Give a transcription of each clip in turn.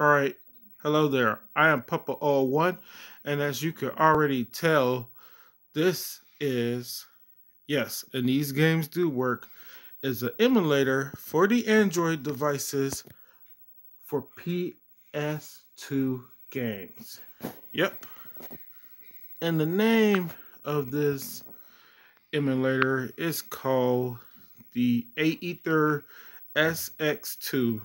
All right. Hello there. I am Papa01, and as you can already tell, this is, yes, and these games do work, is an emulator for the Android devices for PS2 games. Yep. And the name of this emulator is called the Aether SX2.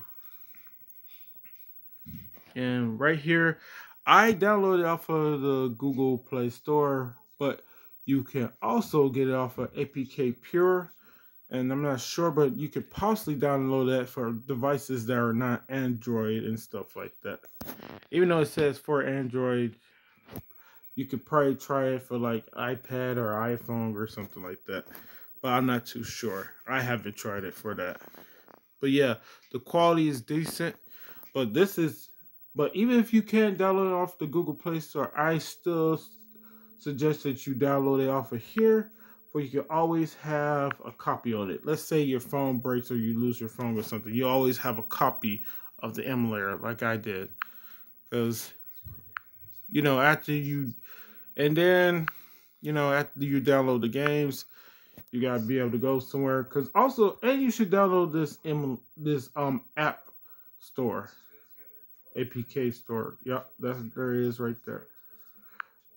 And right here, I downloaded it off of the Google Play Store, but you can also get it off of APK Pure. And I'm not sure, but you could possibly download that for devices that are not Android and stuff like that. Even though it says for Android, you could probably try it for like iPad or iPhone or something like that. But I'm not too sure. I haven't tried it for that. But yeah, the quality is decent. But this is, but even if you can't download it off the Google Play Store, I still suggest that you download it off of here, where you can always have a copy on it. Let's say your phone breaks or you lose your phone or something. You always have a copy of the emulator, like I did. Because, after you, and then, after you download the games, you gotta be able to go somewhere. Cause also, and you should download this app store, APK store. Yep, there it is right there.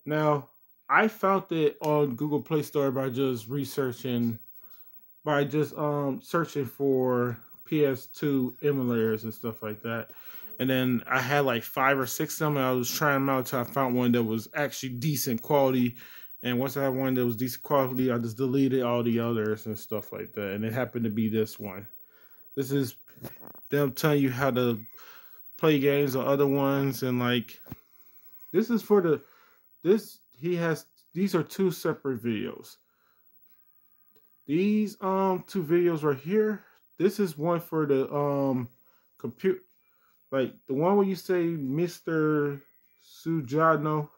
Now, I found it on Google Play Store by just searching for PS2 emulators and stuff like that. And then I had like 5 or 6 of them, and I was trying them out until I found one that was actually decent quality. And once I had one that was decent quality, I just deleted all the others and stuff like that. And it happened to be this one. This is them telling you how to play games on other ones, and like this is for the this he has these are two separate videos. These two videos right here. This is one for the compute, like the one where you say Mr. Sujano.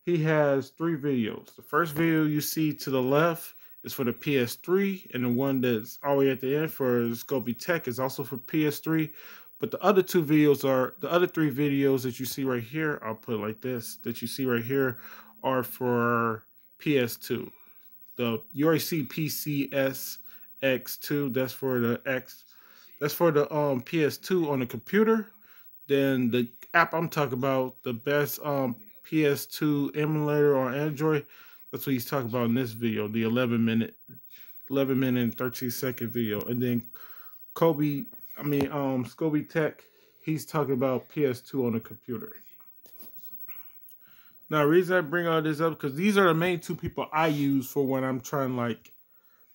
He has 3 videos. The first video you see to the left is for the PS3, and the one that's all the way at the end for Scopy Tech is also for PS3. But the other 2 videos are the other 3 videos that you see right here. I'll put it like this: that you see right here are for PS2. You already see PCSX2. That's for the X. That's for the PS2 on the computer. Then the app I'm talking about, the best PS2 emulator on Android. That's what he's talking about in this video, the 11 minute and 13-second video. And then Scobie Tech, he's talking about PS2 on the computer. Now, the reason I bring all this up because these are the main 2 people I use for when I'm trying to like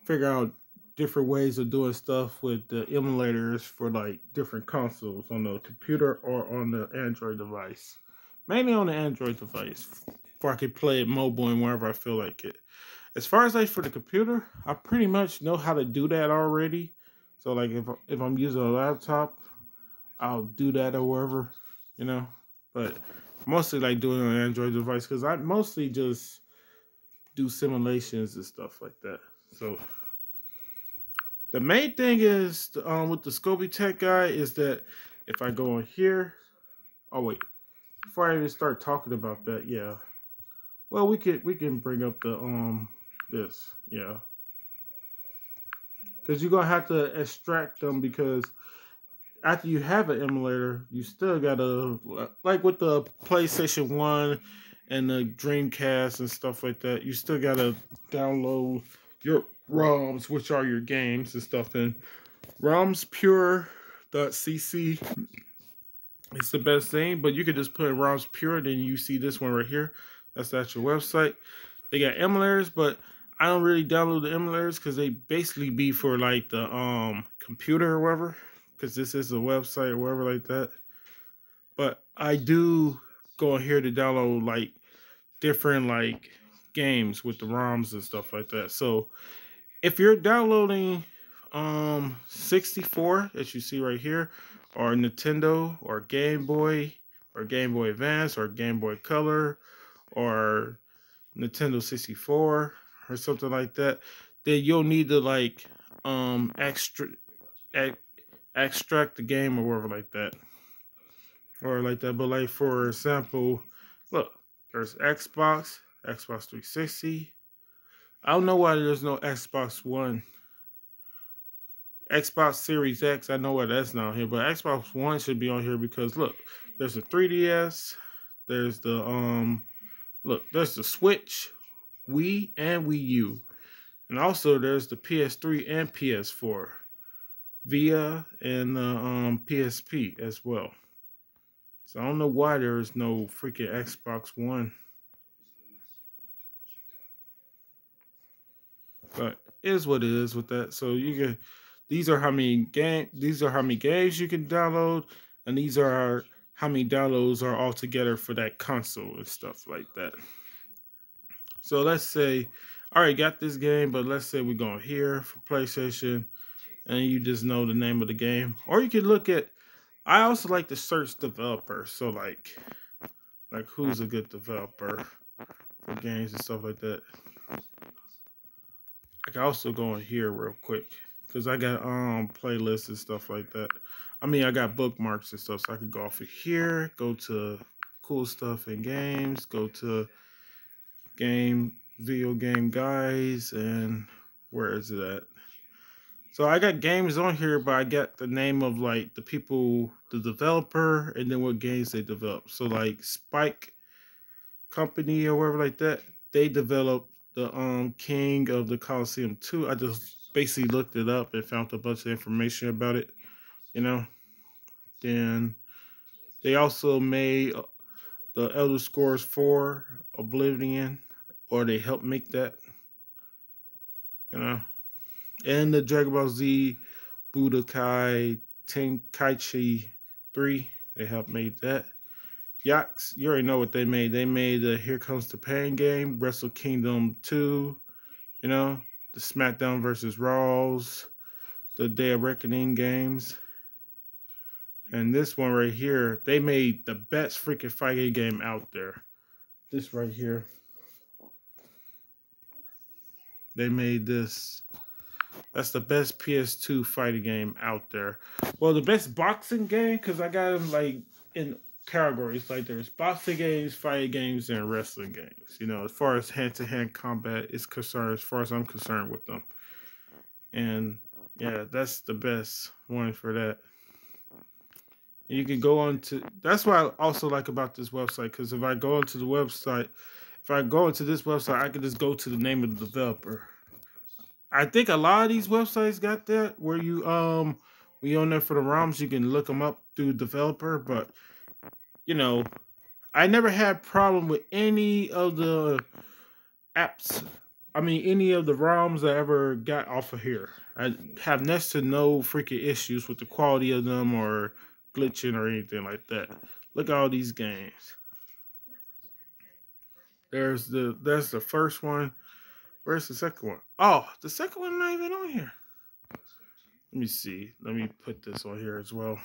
figure out different ways of doing stuff with the emulators for like different consoles on the computer or on the Android device. Mainly on the Android device, where I can play it mobile and wherever I feel like it. As far as like for the computer, I pretty much know how to do that already. So like if I'm using a laptop, I'll do that or wherever, you know. But mostly like doing it on an Android device because I mostly just do simulations and stuff like that. So the main thing is with the Scobie Tech guy is that if I go in here, oh wait, before I even start talking about that, yeah. Well, we can bring up the this, yeah, because you're gonna have to extract them because after you have an emulator, you still gotta like with the PlayStation 1 and the Dreamcast and stuff like that. You still gotta download your ROMs, which are your games and stuff. And ROMspure.cc is the best thing, but you could just put in ROMs Pure, then you see this one right here. That's the actual website. They got emulators, but I don't really download the emulators because they basically be for like the computer or whatever. Because this is a website or whatever like that. But I do go in here to download like different like games with the ROMs and stuff like that. So if you're downloading 64 that you see right here, or Nintendo or Game Boy Advance or Game Boy Color or Nintendo 64 or something like that, then you'll need to like extract the game or whatever like that. or like that. But like for example, look, there's Xbox 360. I don't know why there's no Xbox One, Xbox Series X. I know why that's not here, but Xbox One should be on here because look, there's a 3DS, there's the there's the Switch, Wii, and Wii U, and also there's the PS3 and PS4, Via and the PSP as well. So I don't know why there is no freaking Xbox One, but it is what it is with that. So you can, these are how many games you can download, and these are how many downloads are all together for that console and stuff like that. So let's say, all right, got this game, but let's say we're going here for PlayStation, and you just know the name of the game, or you can look at. I also like to search developers. So like who's a good developer for games and stuff like that. I can also go in here real quick because I got playlists and stuff like that. I mean, I got bookmarks and stuff, so I could go off of here, go to cool stuff in games, go to video game guys, and where is it at? So I got games on here, but I got the name of like the people, the developer, and then what games they develop. So like Spike Company or whatever like that, they developed the King of the Coliseum 2. I just basically looked it up and found a bunch of information about it, you know. Then they also made the Elder Scrolls 4 Oblivion, or they helped make that, you know. And the Dragon Ball Z Budokai Tenkaichi 3, they helped make that. Yachts, you already know what they made. They made the Here Comes the Pain game, Wrestle Kingdom 2, you know, the SmackDown versus Raws, the Day of Reckoning games. And this one right here, they made the best freaking fighting game out there. This right here. They made this. That's the best PS2 fighting game out there. Well, the best boxing game, because I got them like in categories. Like there's boxing games, fighting games, and wrestling games. You know, as far as hand-to-hand combat is concerned, as far as I'm concerned with them. And yeah, that's the best one for that. And you can go on to. That's what I also like about this website. Because if I go onto the website, if I go into this website, I can just go to the name of the developer. I think a lot of these websites got that where you we on there for the ROMs, you can look them up through developer, but you know, I never had problem with any of the apps. I mean, any of the ROMs I ever got off of here. I have next to no freaking issues with the quality of them or glitching or anything like that. Look at all these games. There's the first one. Where's the second one? Oh, the second one not even on here. Let me see. Let me put this on here as well.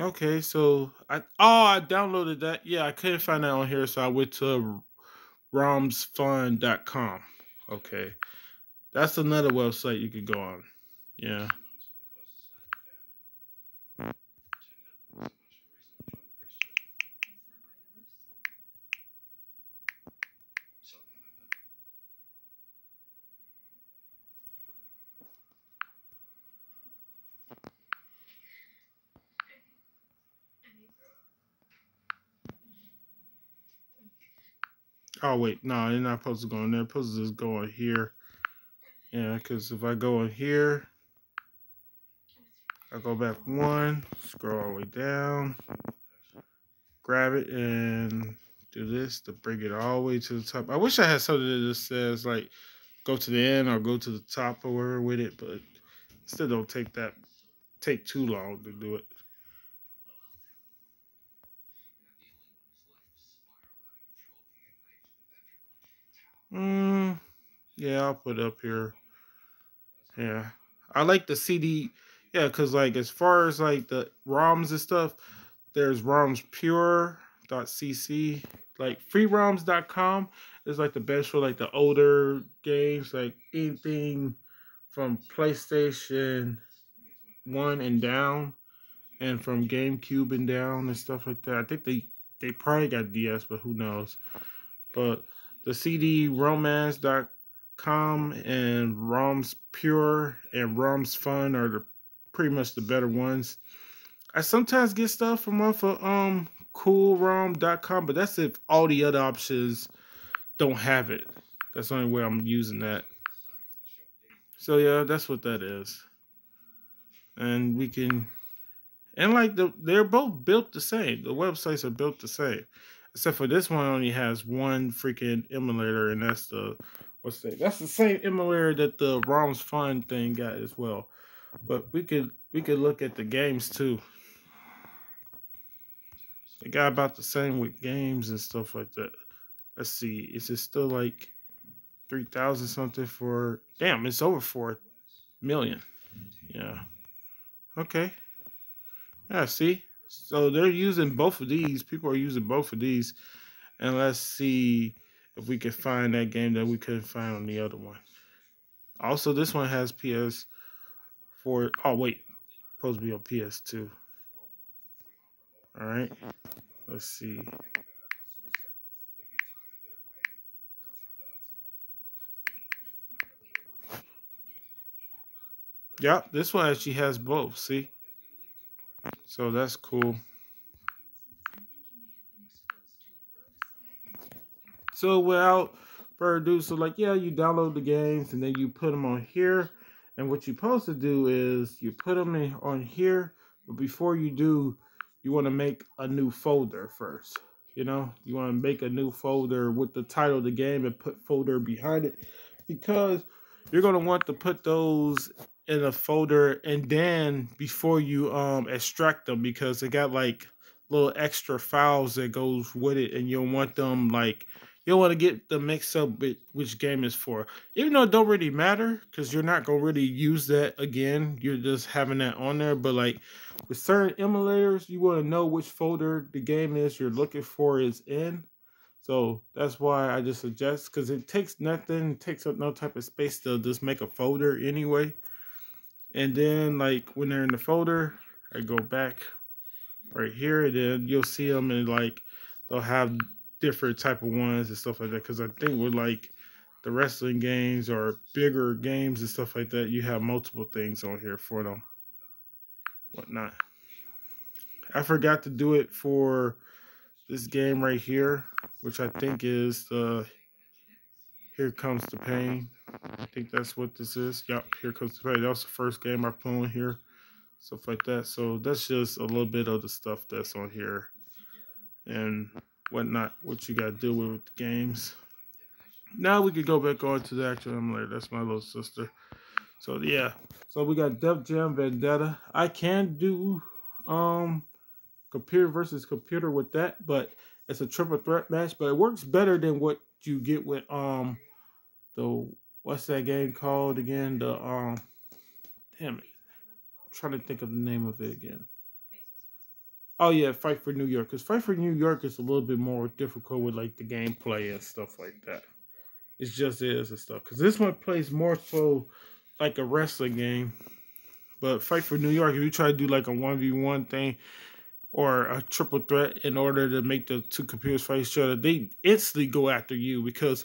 Okay, so I downloaded that. Yeah, I couldn't find that on here, so I went to romsfun.com. Okay. That's another website you could go on. Yeah. Oh wait, no, they're not supposed to go in there. Supposed to just go on here. Yeah, because if I go in here, I go back one, scroll all the way down, grab it, and do this to bring it all the way to the top. I wish I had something that just says like go to the end or go to the top or whatever with it, but still don't take too long to do it. Mm, yeah, I'll put it up here. Yeah, I like the CD. Yeah, because like as far as like the ROMs and stuff, there's ROMs Pure. .cc. Like freeroms.com is like the best for like the older games, like anything from PlayStation 1 and down, and from GameCube and down and stuff like that. I think they probably got DS, but who knows. But the cdromance.com and ROMs Pure and ROMs Fun are pretty much the better ones. I sometimes get stuff from off of coolrom.com, but that's if all the other options don't have it. That's the only way I'm using that. So yeah, that's what that is. And we can, and like they're both built the same. The websites are built the same. Except for this one only has one freaking emulator, and that's the that's the same emulator that the ROM's Fun thing got as well. But we could look at the games too. They got about the same with games and stuff like that. Let's see, is it still like 3,000 something for? Damn, it's over 4 million. Yeah. Okay. Yeah. See, so they're using both of these. People are using both of these, and let's see if we can find that game that we couldn't find on the other one. Also, this one has PS4. Oh wait, supposed to be on PS2. All right. Let's see. Yep, this one actually has both. See, so that's cool. So without further ado, so like yeah, you download the games and then you put them on here. And what you're supposed to do is you put them on here, but before you do, you want to make a new folder first. You know, you want to make a new folder with the title of the game and put folder behind it, because you're gonna want to put those in a folder, and then before you extract them, because they got like little extra files that goes with it, and you'll want them like you don't want to get the mix up with which game is for. Even though it don't really matter, because you're not gonna really use that again. You're just having that on there. But like with certain emulators, you want to know which folder the game is you're looking for is in. So that's why I just suggest, because it takes nothing, it takes up no type of space to just make a folder anyway. And then like when they're in the folder, I go back right here, and then you'll see them, and like they'll have different type of ones and stuff like that. Because I think with like the wrestling games or bigger games and stuff like that, you have multiple things on here for them, whatnot. I forgot to do it for this game right here, which I think is the Here Comes the Pain. I think that's what this is. Yep, Here Comes the Pain. That was the first game I put on here, stuff like that. So that's just a little bit of the stuff that's on here and whatnot, what you got to deal with the games. Now we could go back on to the actual emulator. That's my little sister. So yeah, so we got Def Jam Vendetta. I can do computer versus computer with that, but it's a triple threat match. But it works better than what you get with the what's that game called again? The damn it, I'm trying to think of the name of it again. Oh yeah, Fight for New York. Because Fight for New York is a little bit more difficult with like the gameplay and stuff like that. It just is and stuff. Because this one plays more so like a wrestling game. But Fight for New York, if you try to do like a 1v1 thing or a triple threat in order to make the two computers fight each other, they instantly go after you because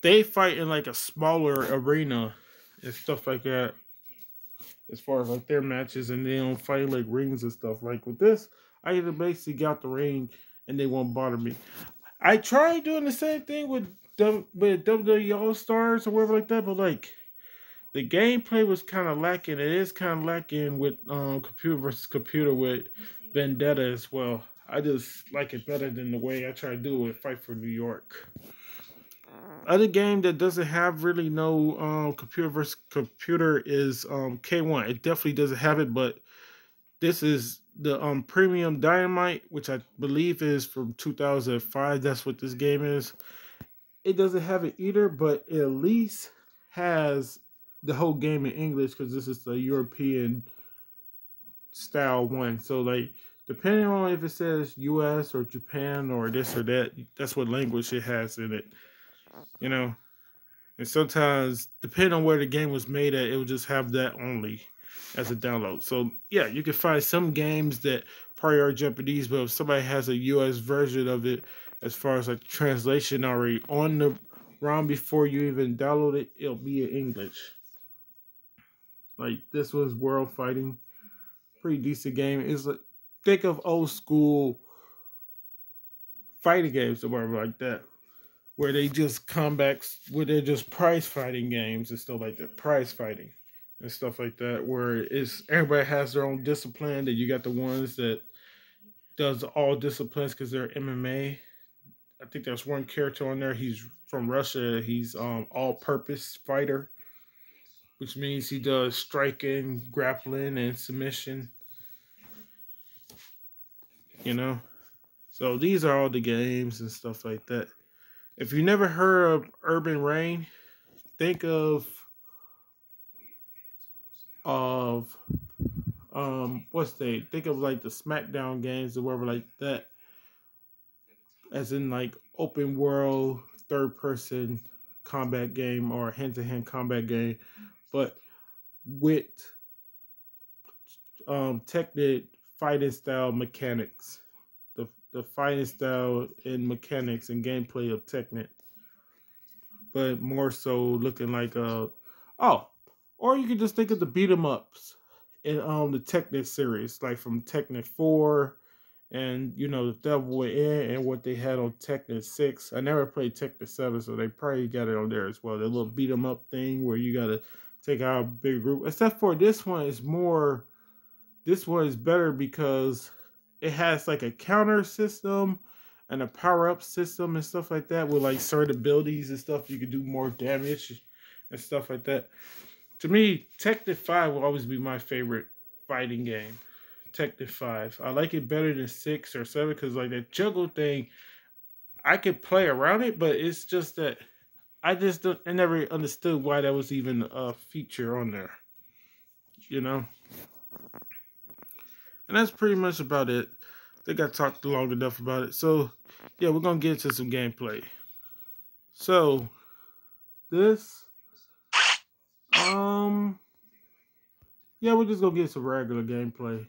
they fight in like a smaller arena and stuff like that. As far as like their matches, and they don't fight like rings and stuff. Like with this, I get to basically get out the ring and they won't bother me. I tried doing the same thing with WWE All Stars or whatever like that, but like the gameplay was kind of lacking. It is kind of lacking with computer versus computer with Vendetta as well. I just like it better than the way I try to do it with Fight for New York. Other game that doesn't have really no computer versus computer is K1. It definitely doesn't have it, but this is the Premium Dynamite, which I believe is from 2005. That's what this game is. It doesn't have it either, but it at least has the whole game in English because this is the European style one. So like Depending on if it says US or Japan or this or that, that's what language it has in it. You know, and sometimes depending on where the game was made at, it will just have that only as a download. So yeah, you can find some games that probably are Japanese, but if somebody has a US version of it, as far as like translation already on the ROM before you even download it, it'll be in English. Like this was World Fighting, pretty decent game. It's like think of old school fighting games or whatever like that, where they just comebacks, where they're just prize fighting games and stuff like that, prize fighting and stuff like that, where it's everybody has their own discipline. That you got the ones that does all disciplines because they're MMA. I think there's one character on there. He's from Russia. He's all-purpose fighter, which means he does striking, grappling, and submission. You know, so these are all the games and stuff like that. If you never heard of Urban Reign, think of what's they think of like the SmackDown games or whatever like that, as in like open world third person combat game or hand to hand combat game, but with technic fighting style mechanics. The fighting style and mechanics and gameplay of Technic, but more so looking like oh, or you could just think of the beat 'em ups in the Technic series, like from Technic 4 and you know the Devil Within and what they had on Technic 6. I never played Technic 7, so they probably got it on there as well. The little beat 'em up thing where you gotta take out a big group. Except for this one is more this one is better because it has like a counter system and a power up system and stuff like that with like certain abilities and stuff. You can do more damage and stuff like that. To me, Tekken 5 will always be my favorite fighting game. Tekken 5. I like it better than 6 or 7 because like that juggle thing, I could play around it, but it's just that I never understood why that was even a feature on there. You know? And that's pretty much about it. I think I talked long enough about it. So, yeah, we're going to get into some gameplay. So, this, yeah, we're just going to get some regular gameplay.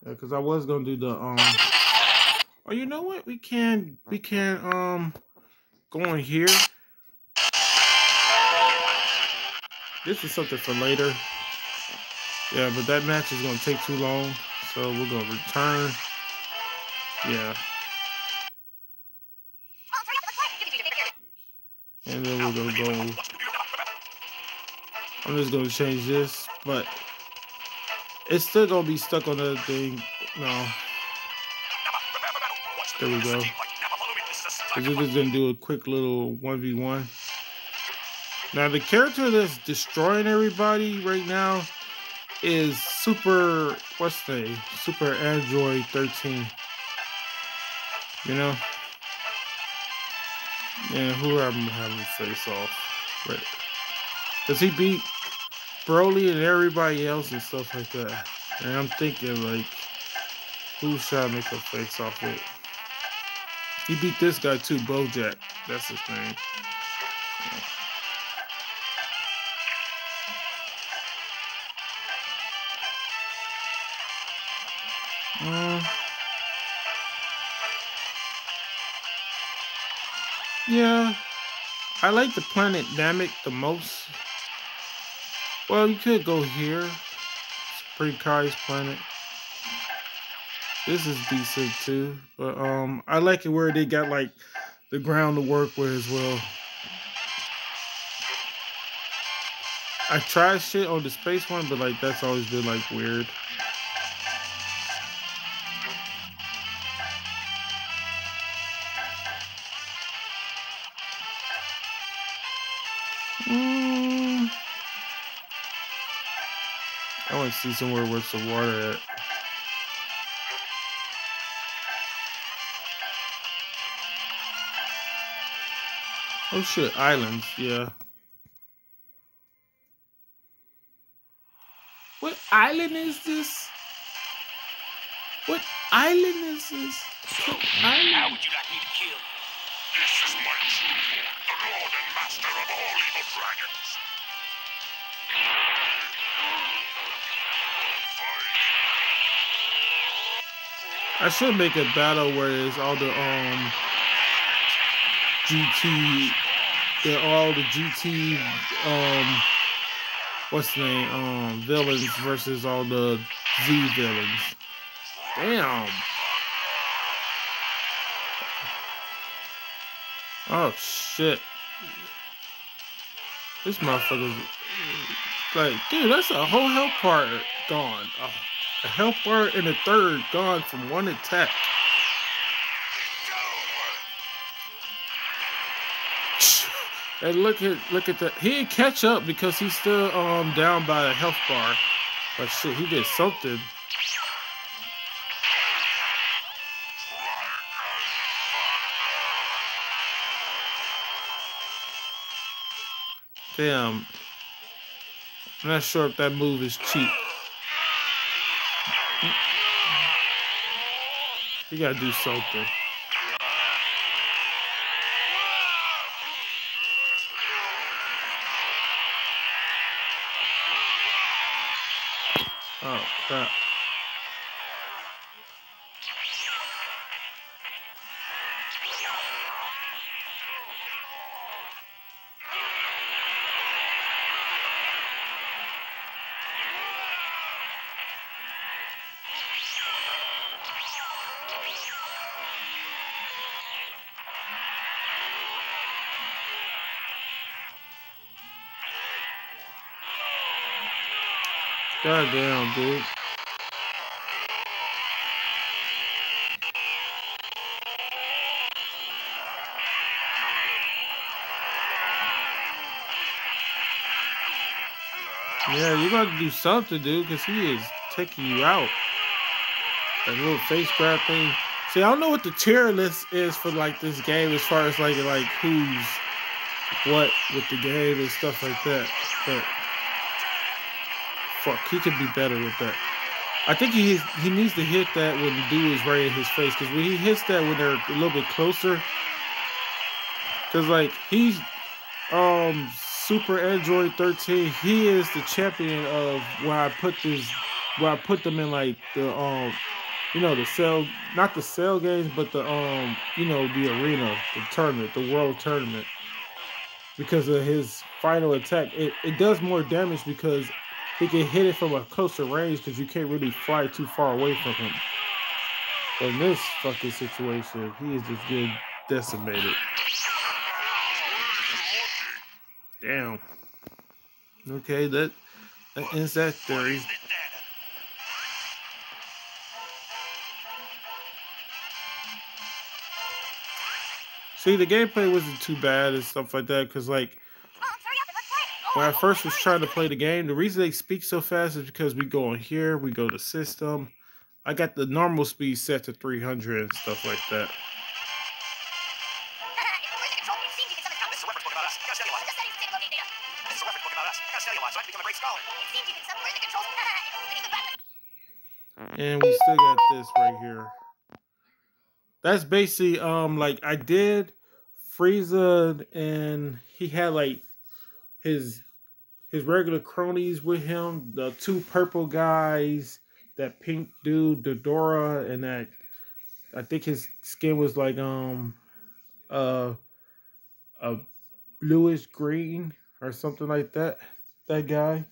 Yeah, because I was going to do the, oh, you know what? We can, go in here. This is something for later. Yeah, but that match is going to take too long. So, we're going to return. Yeah. And then we're going to go. I'm just going to change this, but it's still going to be stuck on the thing. No. There we go. We're just going to do a quick little 1v1. Now, the character that's destroying everybody right now is Super, what's the name? Super Android 13. You know? Yeah, who I'm having face off. But, because he beat Broly and everybody else and stuff like that. And I'm thinking, like, who should I make a face off with? He beat this guy too, Bojack. That's his name. Yeah, I like the planet Namek the most. Well, you could go here. It's a pretty nice planet. This is decent too, but I like it where they got like the ground to work with as well. I tried shit on the space one, but like that's always been like weird. I want to see somewhere where some water at. Oh shit, islands, yeah. What island is this? What island is this? So, how would you like me to kill you? This is my true form, the lord and master of all evil dragons. I should make a battle where it's all the GT, all the GT what's the name villains versus all the Z villains. Damn. Oh shit. This motherfucker's like, dude, that's a whole health bar gone. A health bar and a third gone from one attack. And look at that. He didn't catch up because he's still down by a health bar. But shit, he did something. Damn. I'm not sure if that move is cheap. You gotta do something. Oh crap. God damn, dude. Yeah, you gotta do something, dude, because he is taking you out. That little face grab thing. See, I don't know what the tier list is for like this game as far as like who's what with the game and stuff like that. But fuck, he could be better with that. I think he needs to hit that when the dude is right in his face, because when he hits that when they're a little bit closer, because like he's Super Android 13, he is the champion of where I put them in like the the cell, not the cell games, but the the arena, the tournament, the world tournament. Because of his final attack, it does more damage because he can hit it from a closer range because you can't really fly too far away from him. But in this fucking situation, he is just getting decimated. Damn. Okay, that ends that theory. See, the gameplay wasn't too bad and stuff like that, because like when I first was trying to play the game, the reason they speak so fast is because we go on here, we go to system. I got the normal speed set to 300 and stuff like that. And we still got this right here. That's basically like I did Frieza, and he had like his regular cronies with him, the two purple guys, that pink dude, Dodora, and that I think his skin was like a bluish green or something like that. That guy.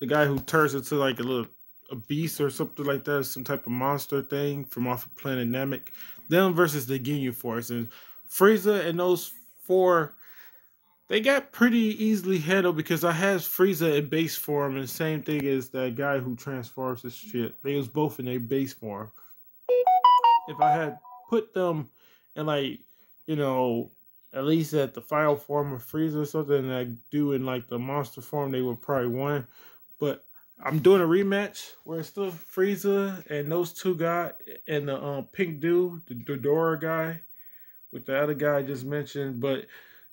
The guy who turns into like a beast or something like that, some type of monster thing from off of Planet Namek. Them versus the Ginyu Force. And Frieza and those four, they got pretty easily handled because I had Frieza in base form, and the same thing as that guy who transforms his shit. They was both in their base form. If I had put them in like, at least at the final form of Frieza or something, that I do in like the monster form, they would probably win. But I'm doing a rematch where it's still Frieza and those two guys and the pink dude, the Dodora guy, with the other guy I just mentioned. But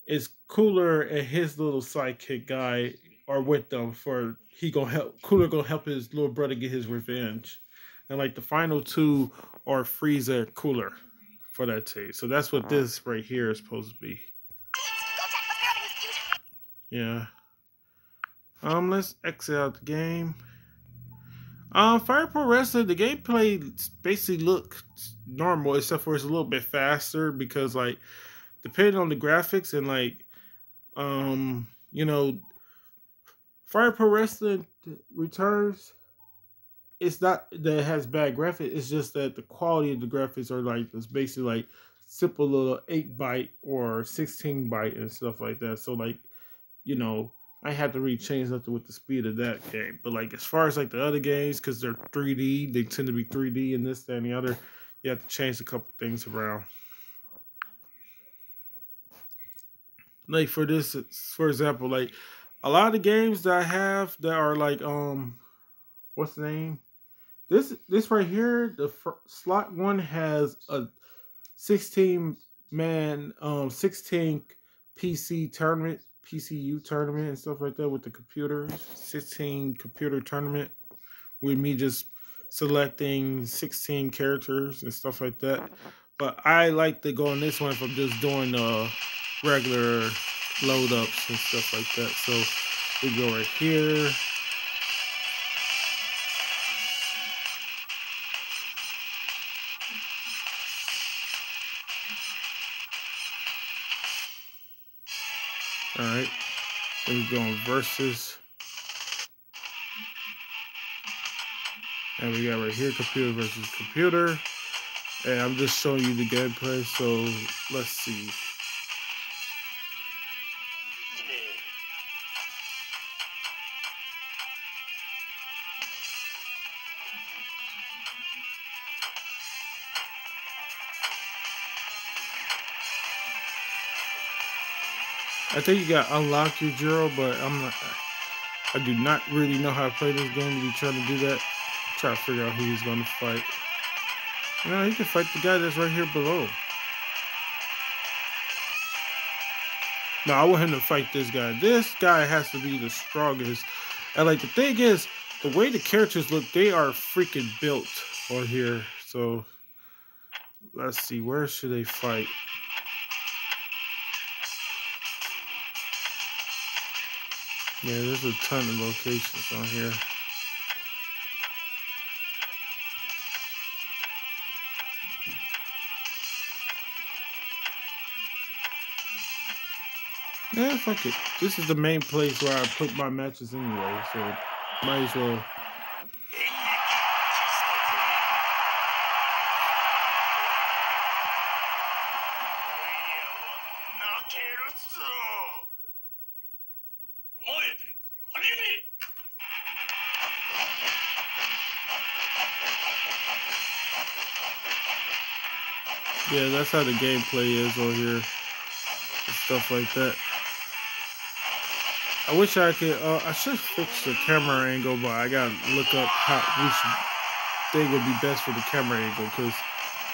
it's Cooler and his little sidekick guy are with them for Cooler gonna help his little brother get his revenge. and like the final two are Frieza Cooler for that taste. So that's what this right here is supposed to be. Yeah. Let's exit out the game. Fire Pro Wrestling, the gameplay basically looks normal, except for it's a little bit faster because, like, depending on the graphics and like, you know, Fire Pro Wrestling Returns. It's not that it has bad graphics. It's just that the quality of the graphics are like it's basically like simple little 8 byte or 16 byte and stuff like that. So like, you know, I had to really change something with the speed of that game. But like as far as like the other games, because they're 3D, they tend to be 3D and this, that, and the other. You have to change a couple things around. Like for this, for example, like a lot of the games that I have that are like what's the name? This right here, the slot one has a 16 PC tournament, PCU tournament and stuff like that with the computers. 16 computer tournament with me just selecting 16 characters and stuff like that. But I like to go on this one if I'm just doing regular load ups and stuff like that. So we go right here. All right. Then we go on versus. And we got right here computer versus computer. And I'm just showing you the gameplay. So let's see. I think you got unlock your Jiro, but I do not really know how to play this game to be trying to do that. Try to figure out who he's going to fight. No, he can fight the guy that's right here below. No, I want him to fight this guy. This guy has to be the strongest. And like the thing is, the way the characters look, they are freaking built on here. So let's see, where should they fight? Yeah, there's a ton of locations on here. Yeah, fuck it. This is the main place where I put my matches anyway, so might as well. Yeah, that's how the gameplay is on here. And stuff like that. I wish I could, I should fix the camera angle, but I gotta look up which thing would be best for the camera angle, because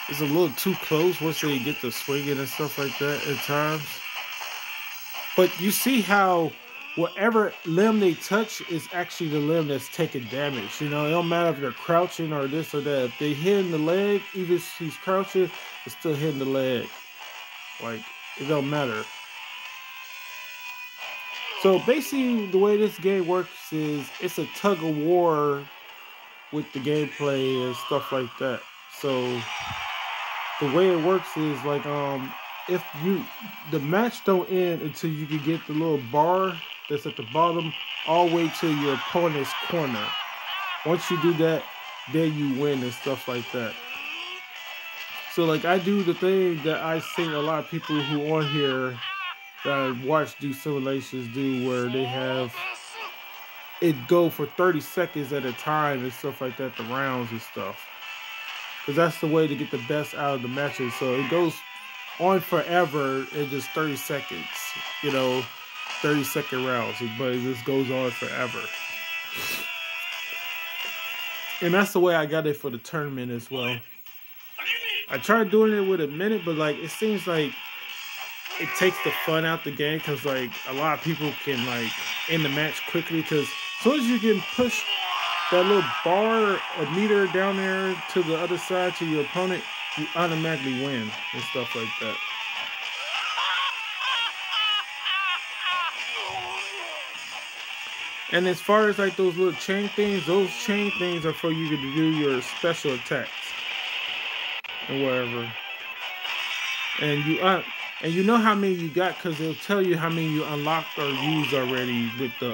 it's a little too close once they get to swinging and stuff like that at times. But you see how whatever limb they touch is actually the limb that's taking damage. You know, it don't matter if they're crouching or this or that. If they hitting the leg, even if he's crouching, it's still hitting the leg. Like, it don't matter. So basically, the way this game works is it's a tug of war with the gameplay and stuff like that. So the way it works is like if the match don't end until you can get the little bar that's at the bottom all the way to your opponent's corner. Once you do that, then you win and stuff like that. So like I do the thing that I see a lot of people who on here that I watch do simulations do, where they have it go for 30 seconds at a time and stuff like that, the rounds and stuff. Because that's the way to get the best out of the matches. So it goes on forever in just 30 seconds, 30-second rounds, but it just goes on forever. And that's the way I got it for the tournament as well. I tried doing it with a minute, but like it seems like it takes the fun out the game, because like a lot of people can like end the match quickly, because as soon as you get pushed that little bar or meter down there to the other side to your opponent, you automatically win and stuff like that. And as far as like those little chain things are for you to do your special attacks and whatever. And you know how many you got because it'll tell you how many you unlocked or used already with the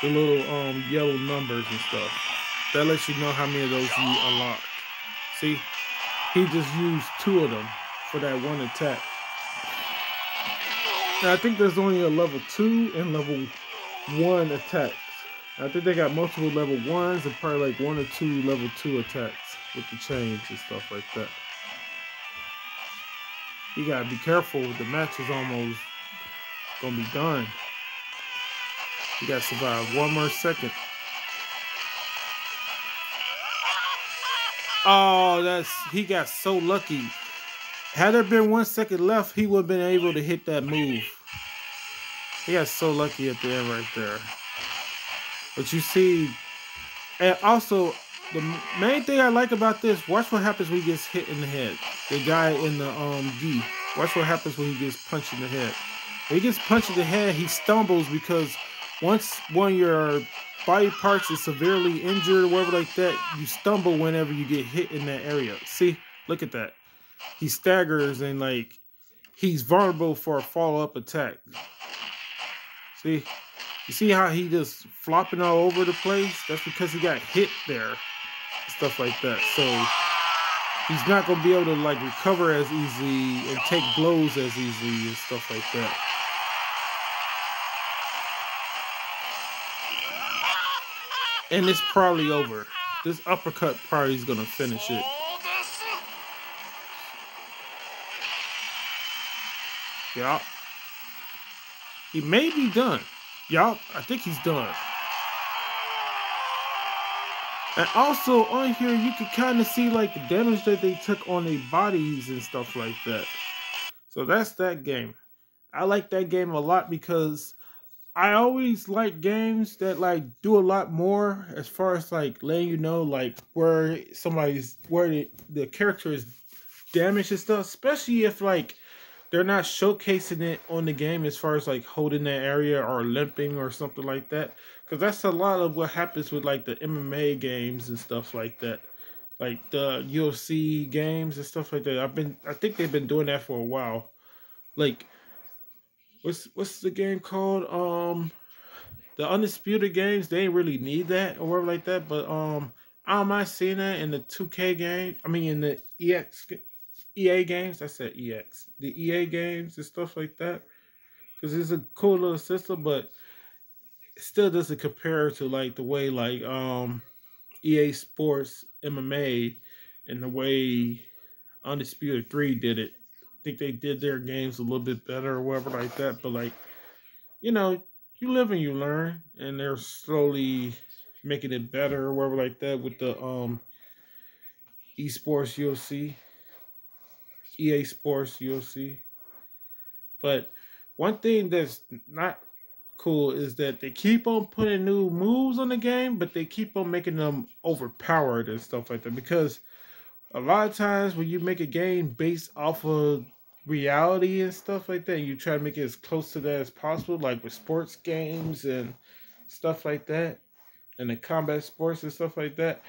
little yellow numbers and stuff. That lets you know how many of those you unlocked. See, he just used 2 of them for that one attack. Now I think there's only a level 2 and level 1 attacks. I think they got multiple level 1s and probably like 1 or 2 level 2 attacks with the chains and stuff like that. You gotta be careful. The match is almost gonna be done. You gotta survive 1 more second. Oh, he got so lucky. Had there been 1 second left, he would have been able to hit that move. He got so lucky at the end right there. But you see, and also the main thing I like about this, watch what happens when he gets hit in the head. The guy in the gi. Watch what happens when he gets punched in the head. When he gets punched in the head, he stumbles because once one of your body parts is severely injured or whatever like that, you stumble whenever you get hit in that area. See? Look at that. He staggers and like he's vulnerable for a follow-up attack. See? You see how he just flopping all over the place? That's because he got hit there. Stuff like that. So he's not going to be able to like recover as easy and take blows as easily and stuff like that. And it's probably over. This uppercut probably is going to finish it. Yeah. He may be done. Yup, I think he's done. And also on here, you can kind of see like the damage that they took on their bodies and stuff like that. So that's that game. I like that game a lot because I always like games that like do a lot more as far as like letting you know like where the character is damaged and stuff, especially if like they're not showcasing it on the game as far as like holding that area or limping or something like that. Because that's a lot of what happens with like the MMA games and stuff like that. Like the UFC games and stuff like that. I think they've been doing that for a while. Like what's the game called? The Undisputed games, they ain't really need that or whatever like that. But I don't mind seeing that in the 2K game. I mean in the EA games, I said EX. The EA games and stuff like that. Because it's a cool little system, but it still doesn't compare to like the way like EA Sports MMA and the way Undisputed 3 did it. I think they did their games a little bit better or whatever like that. But like, you know, you live and you learn, and they're slowly making it better or whatever like that with the esports UFC. EA Sports UFC. But one thing that's not cool is that they keep on putting new moves on the game, but they keep on making them overpowered and stuff like that. Because a lot of times when you make a game based off of reality and stuff like that, you try to make it as close to that as possible, like with sports games and stuff like that, and the combat sports and stuff like that,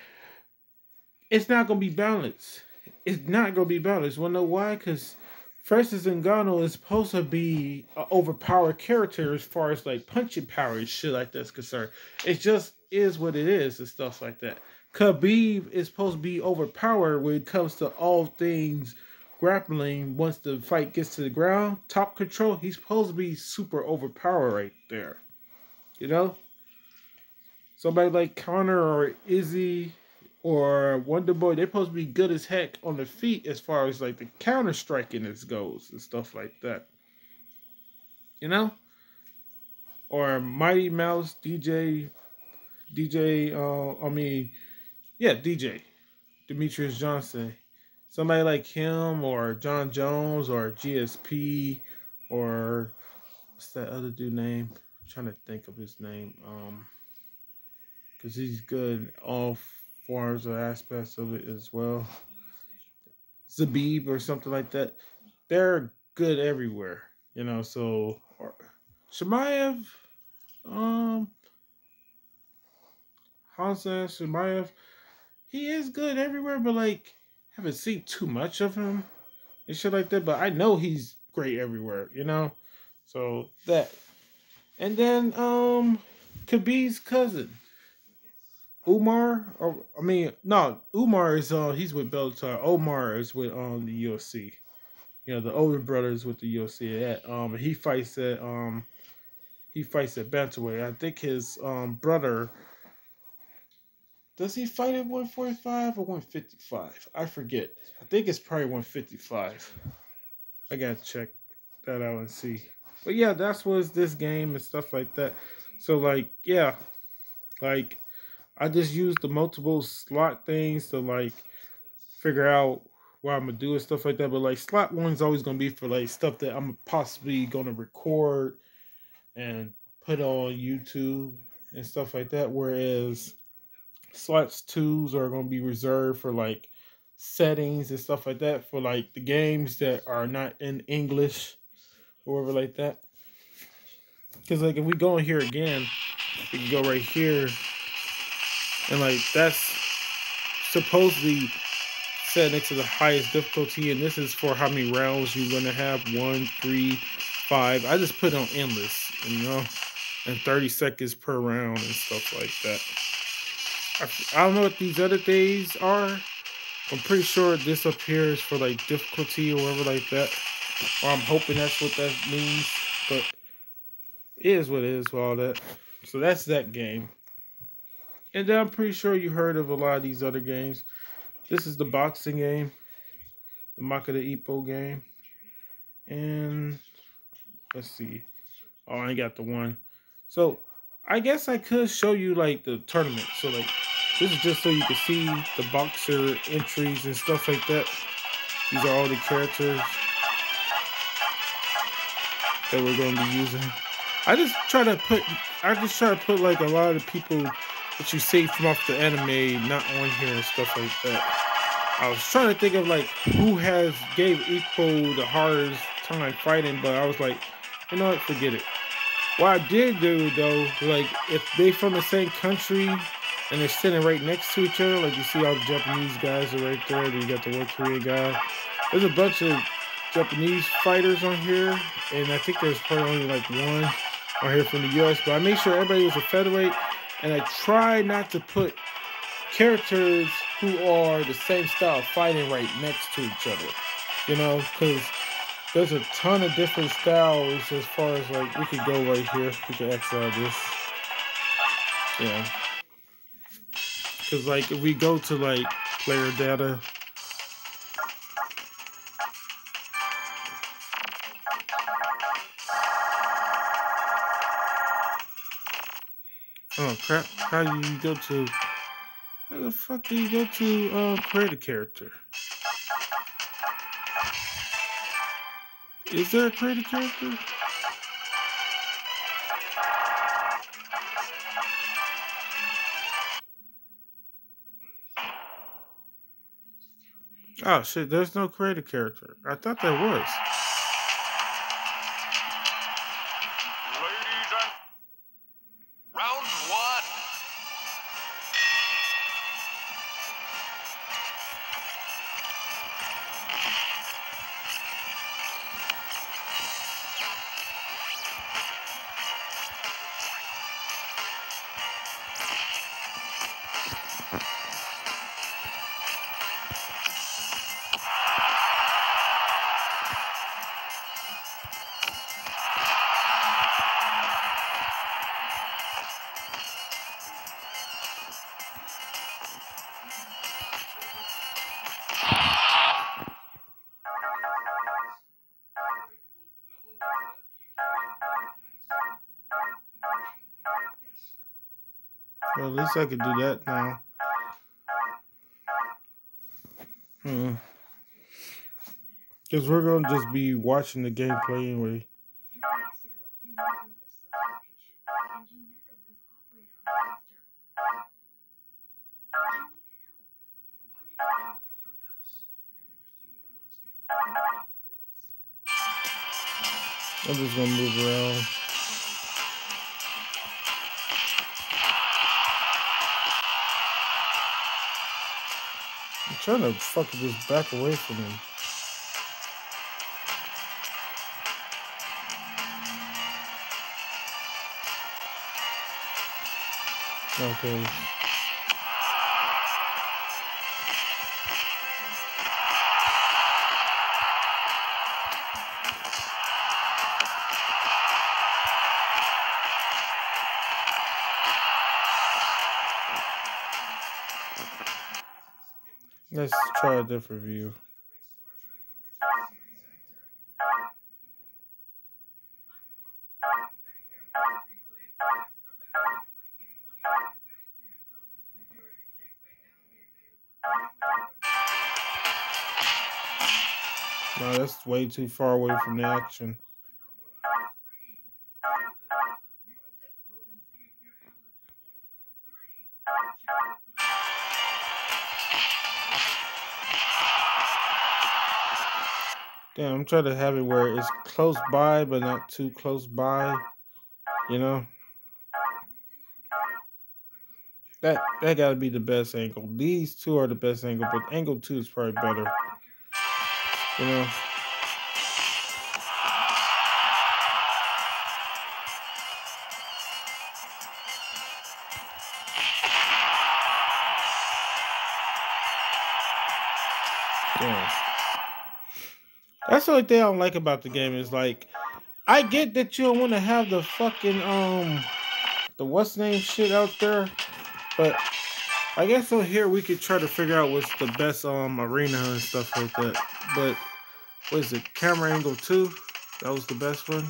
it's not going to be balanced. It's not going to be balanced. Want to know why? Because Francis Ngannou is supposed to be an overpowered character as far as like punching power and shit like that's concerned. It just is what it is and stuff like that. Khabib is supposed to be overpowered when it comes to all things grappling. Once the fight gets to the ground, top control, he's supposed to be super overpowered right there. You know? Somebody like Connor or Izzy or Wonder Boy, they're supposed to be good as heck on the feet as far as like the counter striking this goes and stuff like that. You know? Or Mighty Mouse, DJ, DJ, Demetrius Johnson. Somebody like him or John Jones or GSP or what's that other dude name? I'm trying to think of his name. because he's good in all forms or aspects of it as well. Zabib or something like that. They're good everywhere, you know. So Shemaev, um, Hassan Shemaev, he is good everywhere, but like haven't seen too much of him and shit like that. But I know he's great everywhere, you know. So that, and then Khabib's cousin Umar, or I mean, no, Umar is he's with Bellator. Omar is with the UFC. You know, the older brother is with the UFC. He fights at bantamweight. I think his brother, does he fight at 145 or 155? I forget. I think it's probably 155. I gotta check that out and see. But yeah, that's was this game and stuff like that. So like yeah, like I just used the multiple slot things to like figure out what I'm gonna do and stuff like that. But like slot one's always gonna be for like stuff that I'm possibly gonna record and put on YouTube and stuff like that. Whereas slots twos are gonna be reserved for like settings and stuff like that for like the games that are not in English or whatever like that. Because like if we go in here again, we can go right here and like that's supposedly set next to the highest difficulty, and this is for how many rounds you're gonna have. 1, 3, 5. I just put on endless, you know, and 30 seconds per round and stuff like that. I don't know what these other days are. I'm pretty sure this up here is for like difficulty or whatever like that. Or I'm hoping that's what that means. But it is what it is for all that. So that's that game. And then I'm pretty sure you heard of a lot of these other games. This is the boxing game, the Makata Ippo game. And let's see. Oh, I ain't got the one. So I guess I could show you like the tournament. So like this is just so you can see the boxer entries and stuff like that. These are all the characters that we're going to be using. I just try to put like a lot of the people that you see from off the anime not on here and stuff like that. I was trying to think of like who gave Ippo the hardest time fighting, but I was like, you know what, forget it. What I did do though, like if they from the same country and they're sitting right next to each other, like you see all the Japanese guys are right there, then you got the North Korean guy. There's a bunch of Japanese fighters on here, and I think there's probably only like one on here from the US, but I made sure everybody was a featherweight, and I tried not to put characters who are the same style of fighting right next to each other, you know, because there's a ton of different styles as far as like we could go right here. We could X out this. Yeah. Because like if we go to like player data. Oh crap. How the fuck do you go to create a character? Is there a create a character? Oh shit, there's no create a character. I thought there was. Ladies and round one. Well, at least I could do that now. Because we're going to just be watching the gameplay anyway. I'm just gonna move around. I'm trying to fucking just back away from him. Okay. Let's try a different view. No, that's way too far away from the action. Damn, I'm trying to have it where it's close by, but not too close by. You know, that gotta be the best angle. These two are the best angle, but angle 2 is probably better. You know. Damn. That's the only thing I don't like about the game is like, I get that you don't want to have the fucking the what's name shit out there, but I guess on here we could try to figure out what's the best arena and stuff like that. But what is it? Camera angle 2? That was the best one.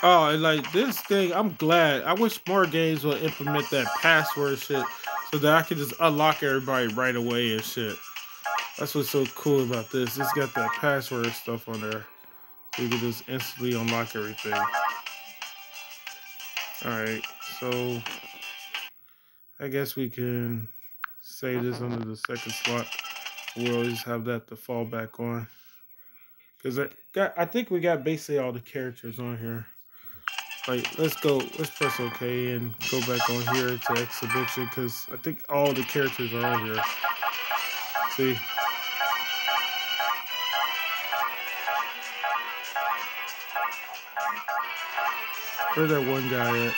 Oh, and like this thing, I'm glad. I wish more games would implement that password shit so that I could just unlock everybody right away and shit. That's what's so cool about this. It's got that password stuff on there. So you can just instantly unlock everything. Alright, so I guess we can save this under the second slot. We'll always have that to fall back on. Because I think we got basically all the characters on here. Like, let's press OK and go back on here to exhibition because I think all the characters are on here. See? Where's that one guy at?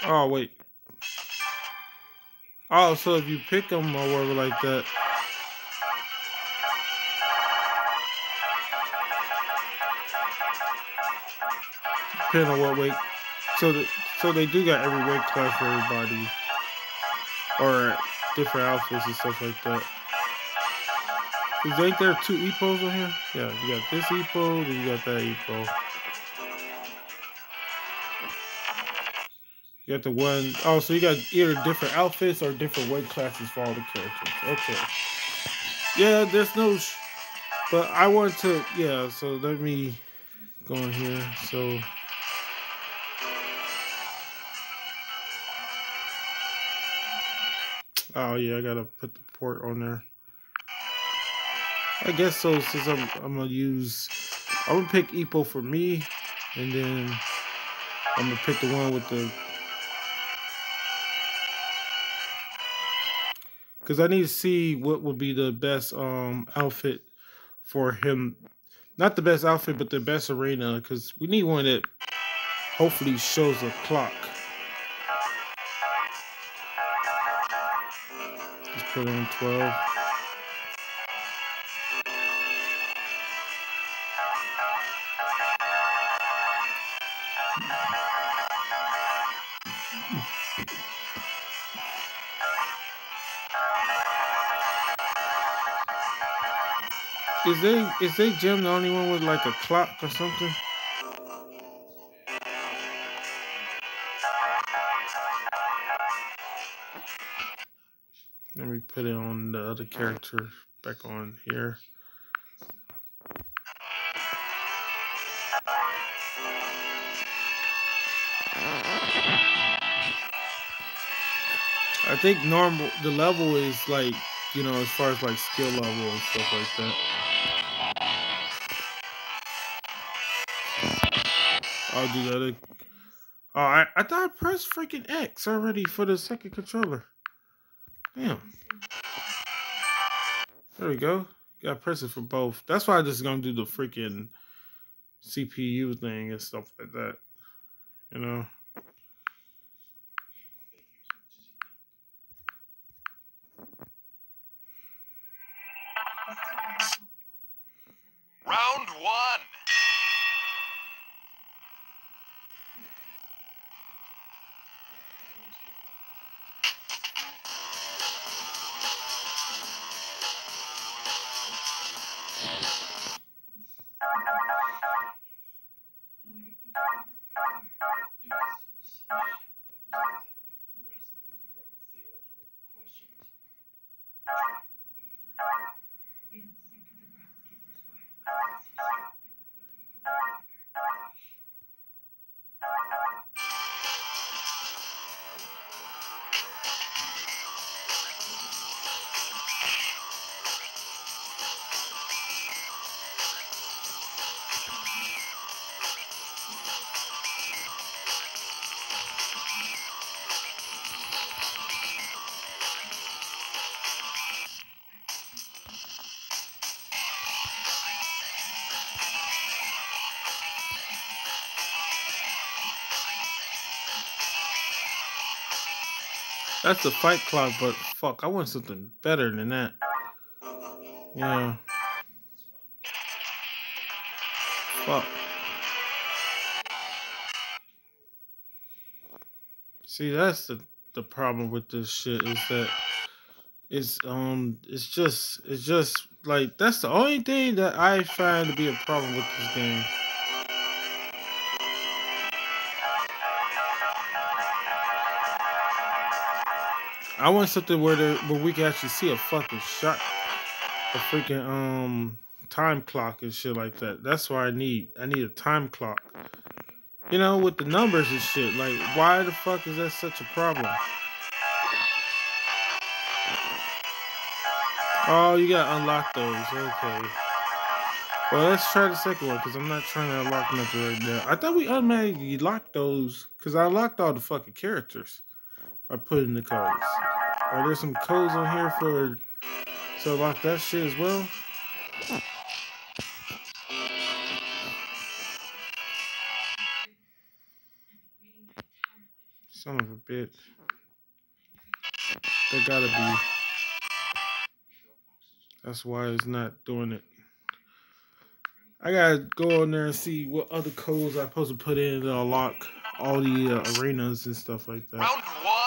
Oh, wait. Oh, so if you pick them or whatever like that. Depending on what weight. So they do got every weight class for everybody. Or different outfits and stuff like that. Cause ain't there 2 EPOs on here? Yeah, you got this EPO, then you got that EPO. You got the one oh so you got either different outfits or different weight classes for all the characters. Okay. Yeah, there's no but I want to yeah, so let me go in here. So oh yeah, I gotta put the port on there. I guess so since I'm gonna pick EPO for me and then I'm gonna pick the one with the because I need to see what would be the best outfit for him. Not the best outfit, but the best arena because we need one that hopefully shows a clock. Just put in 12. Is they gym the only one with like a clock or something? Let me put it on the other character back on here. I think the level is like, you know, as far as like skill level and stuff like that. I'll do that. Oh, I thought I pressed freaking X already for the second controller. Damn. There we go. Got to press it for both. That's why I just gonna do the freaking CPU thing and stuff like that. You know. Round one. That's the fight clock, but fuck, I want something better than that. Yeah. Fuck. See, that's the problem with this shit is that it's just like that's the only thing that I find to be a problem with this game. I want something where we can actually see a fucking shot, a freaking time clock and shit like that. That's what I need. I need a time clock. You know, with the numbers and shit. Like, why the fuck is that such a problem? Oh, you gotta unlock those. Okay. Well, let's try the second one because I'm not trying to unlock nothing right now. I thought we automatically locked those because I unlocked all the fucking characters by putting the codes. Are there some codes on here for to unlock that shit as well? Son of a bitch. There gotta be. That's why it's not doing it. I gotta go in there and see what other codes I'm supposed to put in to unlock all the arenas and stuff like that. Round one.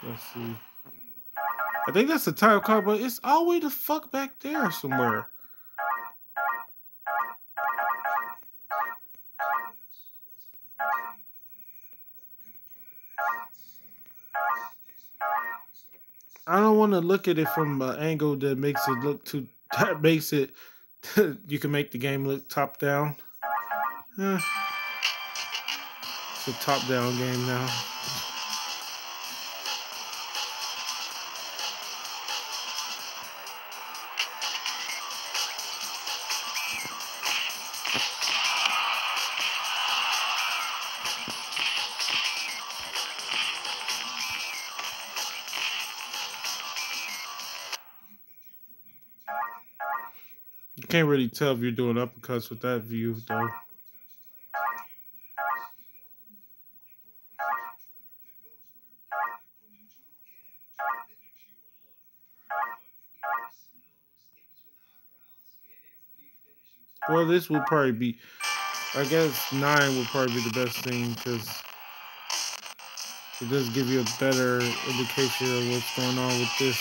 Let's see. I think that's the time card, but it's all the way the fuck back there somewhere. I don't want to look at it from an angle that makes it look too. That makes it. You can make the game look top down. It's a top down game now. You can't really tell if you're doing uppercuts with that view, though. Well, this would probably be, I guess 9 would probably be the best thing because it does give you a better indication of what's going on with this.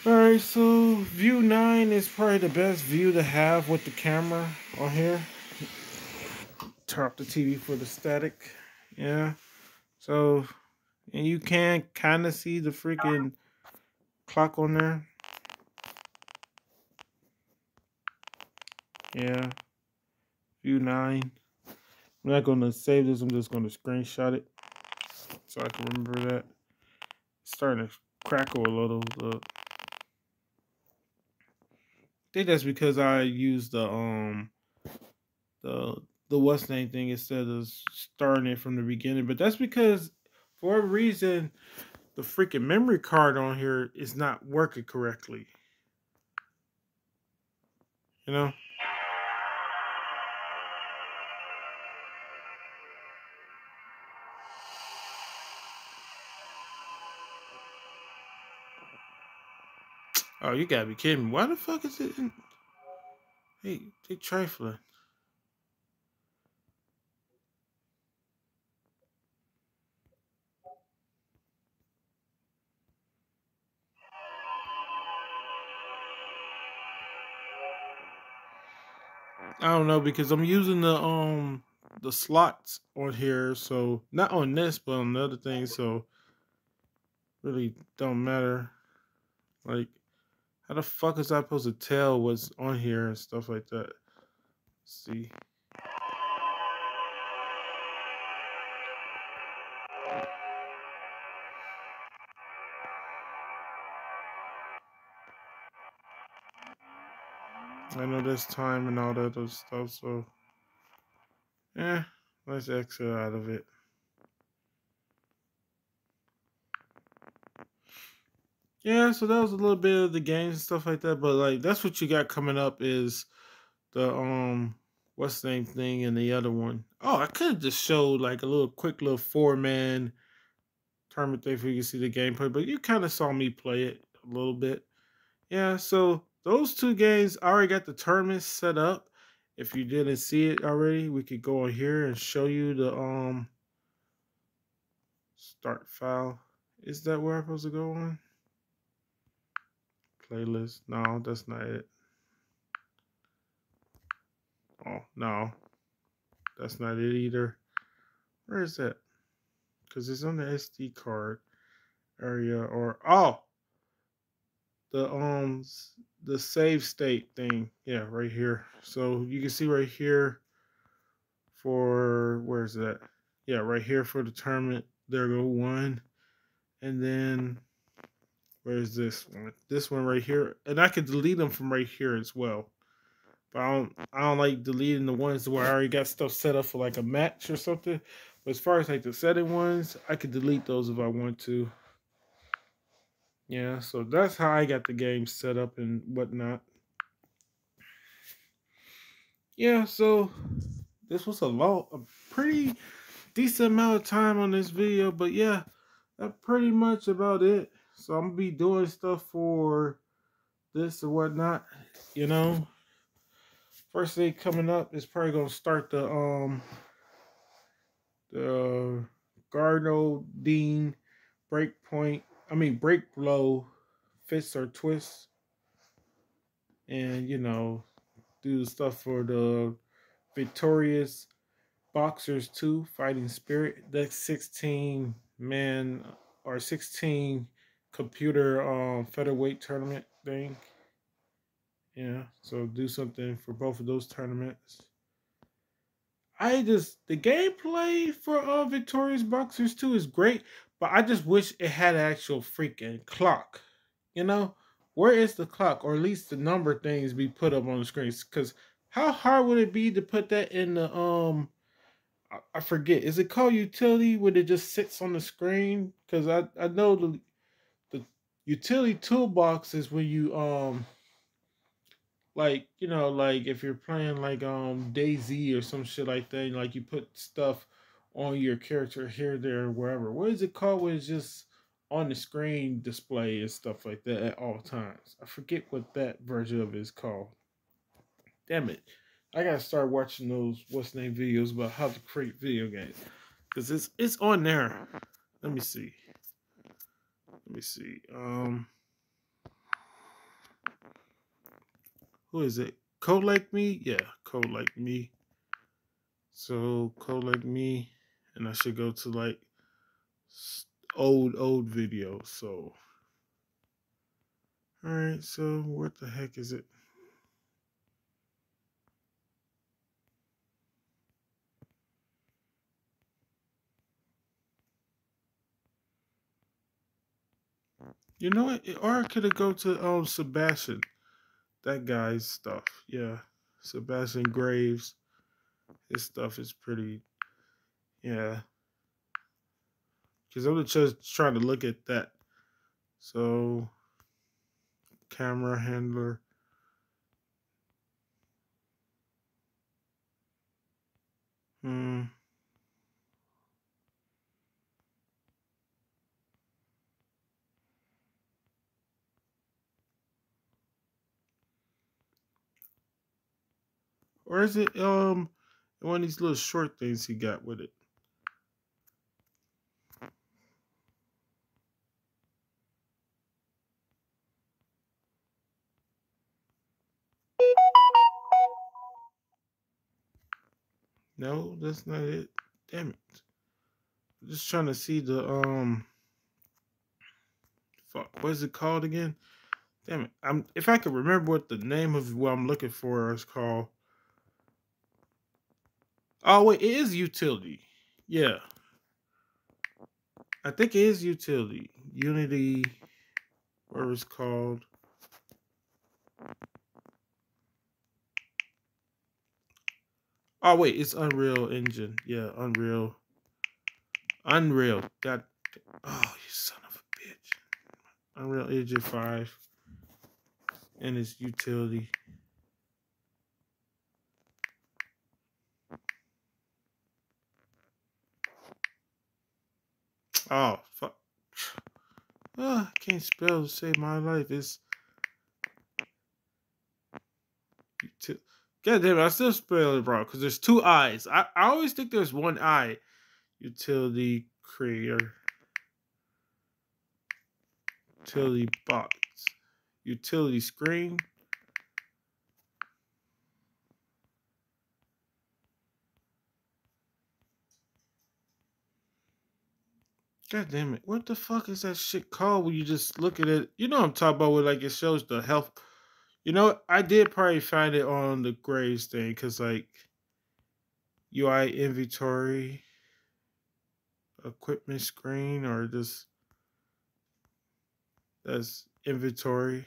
Alright, so view 9 is probably the best view to have with the camera on here. Turn off the TV for the static. Yeah. So, and you can kind of see the freaking clock on there. Yeah. View 9. I'm not going to save this. I'm just going to screenshot it so I can remember that. It's starting to crackle a little. I think that's because I used the what's name thing instead of starting it from the beginning. But that's because for whatever reason the freaking memory card on here is not working correctly. You know? Oh, you gotta be kidding me. Why the fuck is it in... Hey, they trifling. I don't know because I'm using the slots on here, so not on this but on the other thing, so really don't matter. Like, how the fuck is I supposed to tell what's on here and stuff like that? Let's see. I know there's time and all that other stuff, so let's exit out of it. Yeah, so that was a little bit of the games and stuff like that, but like that's what you got coming up is the what's the name thing and the other one. Oh, I could have just showed like a little quick little 4-man tournament thing for you to see the gameplay, but you kind of saw me play it a little bit. Yeah, so those two games, I already got the tournaments set up. If you didn't see it already, we could go on here and show you the start file. Is that where I'm supposed to go on? Playlist. No, that's not it. Oh, no. That's not it either. Where is that? Because it's on the SD card area or the save state thing. Yeah, right here. So you can see right here for where's that? Yeah, right here for the tournament. There go one. And then where's this one? This one right here. And I could delete them from right here as well. But I don't like deleting the ones where I already got stuff set up for like a match or something. But as far as like the setting ones, I could delete those if I want to. Yeah, so that's how I got the game set up and whatnot. Yeah, so this was a pretty decent amount of time on this video, but yeah, that's pretty much about it. So I'm gonna be doing stuff for this or whatnot. You know, first thing coming up is probably gonna start the Gardo Dean break blow fits or twists, and you know, do stuff for the Victorious Boxers 2 Fighting Spirit. That's 16 man or 16 computer featherweight tournament thing. Yeah, so do something for both of those tournaments. The gameplay for Victorious Boxers 2 is great, but I just wish it had an actual freaking clock. You know, where is the clock, or at least the number things be put up on the screens? Because how hard would it be to put that in the I forget. Is it called utility when it just sits on the screen? Because I know the utility toolbox is when you like like if you're playing like DayZ or some shit like that, like you put stuff on your character here, there, wherever. What is it called? Where it's just on the screen display and stuff like that at all times. I forget what that version of it is called. Damn it. I gotta start watching those what's name videos about how to create video games. Cause it's on there. Let me see. Let me see. Who is it? Code Like Me? Yeah, Code Like Me. So Code Like Me, and I should go to like old videos. So all right. So what the heck is it? You know what? Or I could have go to Sebastian, that guy's stuff. Yeah, Sebastian Graves. His stuff is pretty. Yeah, because I'm just trying to look at that. So camera handler. Hmm. Or is it one of these little short things he got with it? No, that's not it. Damn it. I'm just trying to see the fuck, what is it called again? Damn it. If I could remember what the name of what I'm looking for is called. Oh wait, it is utility. Yeah. I think it is utility. Unity, whatever it's called. Oh wait, it's Unreal Engine. Yeah, Unreal. Unreal. That. Oh, you son of a bitch. Unreal Engine 5 and its utility. Oh fuck. Oh, I can't spell to save my life. It's God damn it, I still spell it wrong because there's two eyes. I always think there's one eye. Utility creator. Utility box. Utility screen. God damn it. What the fuck is that shit called when you just look at it? You know what I'm talking about, where like it shows the health. You know, I did probably find it on the Graves thing because like UI inventory, equipment screen, or just that's inventory.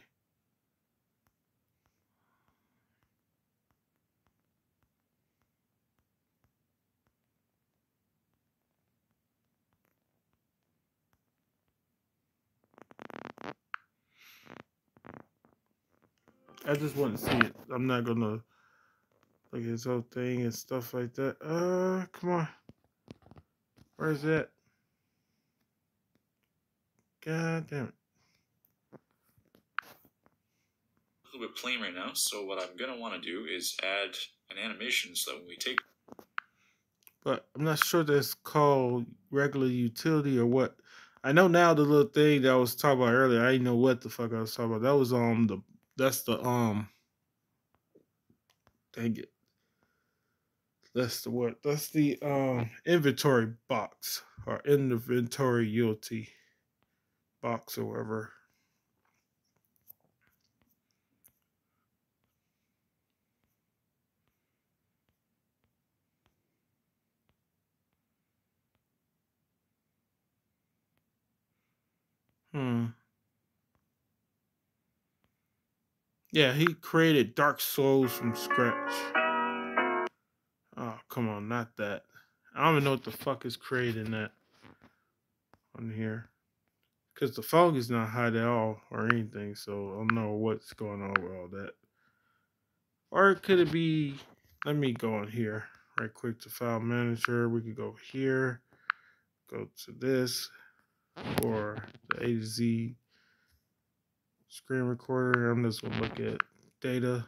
I just want to see it. I'm not gonna look at his whole thing and stuff like that. Come on. Where's that? God damn it. A little bit plain right now, so what I'm gonna want to do is add an animation so that when we take. But I'm not sure that's called regular utility or what. I know now the little thing that I was talking about earlier. I didn't know what the fuck I was talking about. That was that's the dang it. That's the what? That's the inventory box or inventory utility box or whatever. Hmm. Yeah, he created Dark Souls from scratch. Oh, come on, not that. I don't even know what the fuck is creating that on here. Because the fog is not hot at all or anything, so I don't know what's going on with all that. Or could it be, let me go in here right quick to file manager. We could go here, go to this for the A to Z screen recorder. I'm just gonna look at data.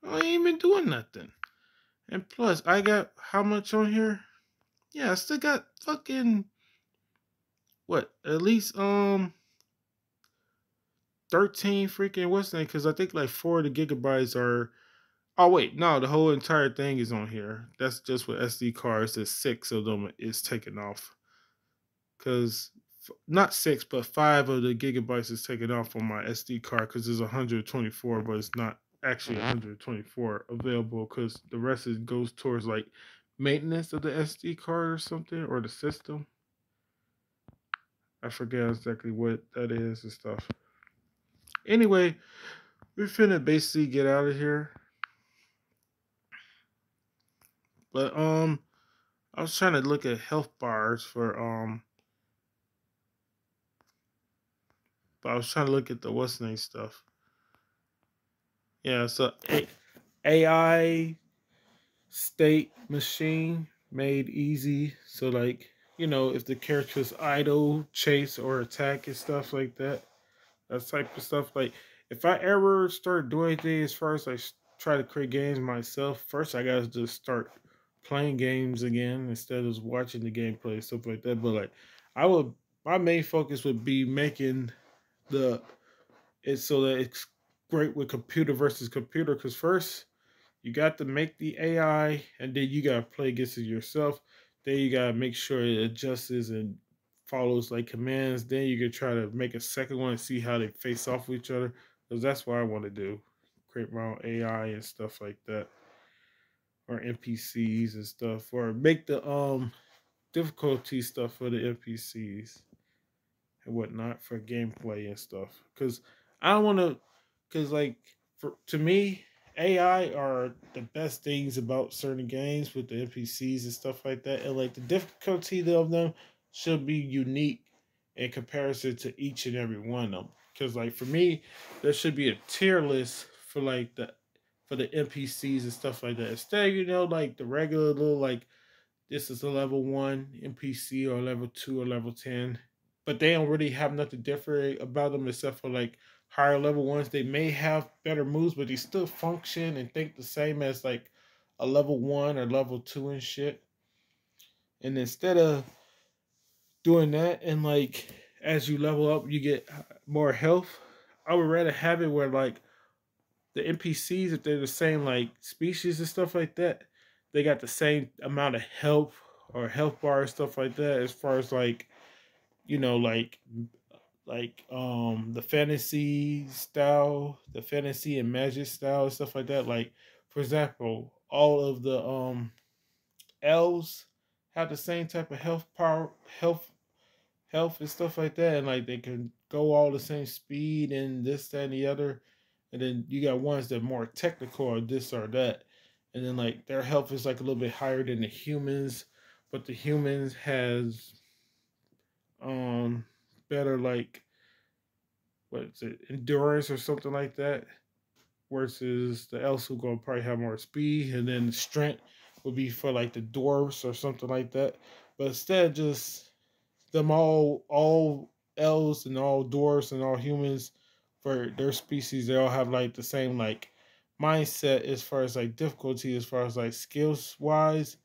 I ain't even doing nothing. And plus, I got how much on here? Yeah, I still got fucking what? At least 13 freaking what's name? Because I think like 4 of the gigabytes are. Oh wait, no, the whole entire thing is on here. That's just with SD cards. There's 6 of them is taken off. Because not 6, but 5 of the gigabytes is taken off on my SD card because there's 124, but it's not actually 124 available because the rest is goes towards like maintenance of the SD card or something or the system. I forget exactly what that is and stuff. Anyway, we're finna basically get out of here. But I was trying to look at health bars for but I was trying to look at the what's name stuff. Yeah, so AI state machine made easy. So like, if the character's idle, chase or attack and stuff like that. That type of stuff. Like if I ever start doing anything as far as like try to create games myself, first I gotta just start playing games again instead of just watching the gameplay and stuff like that. But like I would my main focus would be making the it so that it's great with computer versus computer because first you got to make the AI and then you gotta play against it yourself. Then you gotta make sure it adjusts and follows like commands. Then you can try to make a second one and see how they face off with each other. Because that's what I want to do. Create my own AI and stuff like that. Or NPCs and stuff. Or make the difficulty stuff for the NPCs and whatnot for gameplay and stuff. Because I don't want to. Because like to me, AI are the best things about certain games with the NPCs and stuff like that, and like the difficulty of them should be unique in comparison to each and every one of them. Because like for me, there should be a tier list for like the NPCs and stuff like that. Instead, like the regular little like this is a level 1 NPC or level 2 or level 10. But they don't really have nothing different about them except for like higher level ones. They may have better moves, but they still function and think the same as like a level 1 or level 2 and shit. And instead of doing that and like as you level up you get more health, I would rather have it where like the NPCs, if they're the same like species and stuff like that, they got the same amount of health or health bar and stuff like that. As far as like the fantasy style, the fantasy and magic style and stuff like that. Like for example, all of the elves have the same type of health health and stuff like that, and like they can go all the same speed and this, that, and the other. And then you got ones that are more technical or this or that. And then like their health is like a little bit higher than the humans, but the humans has better like what is it, endurance or something like that. Versus the elves who gonna probably have more speed, and then strength would be for like the dwarves or something like that. But instead, just them all elves and all dwarves and all humans for their species, they all have like the same like mindset as far as like difficulty, as far as like skills wise.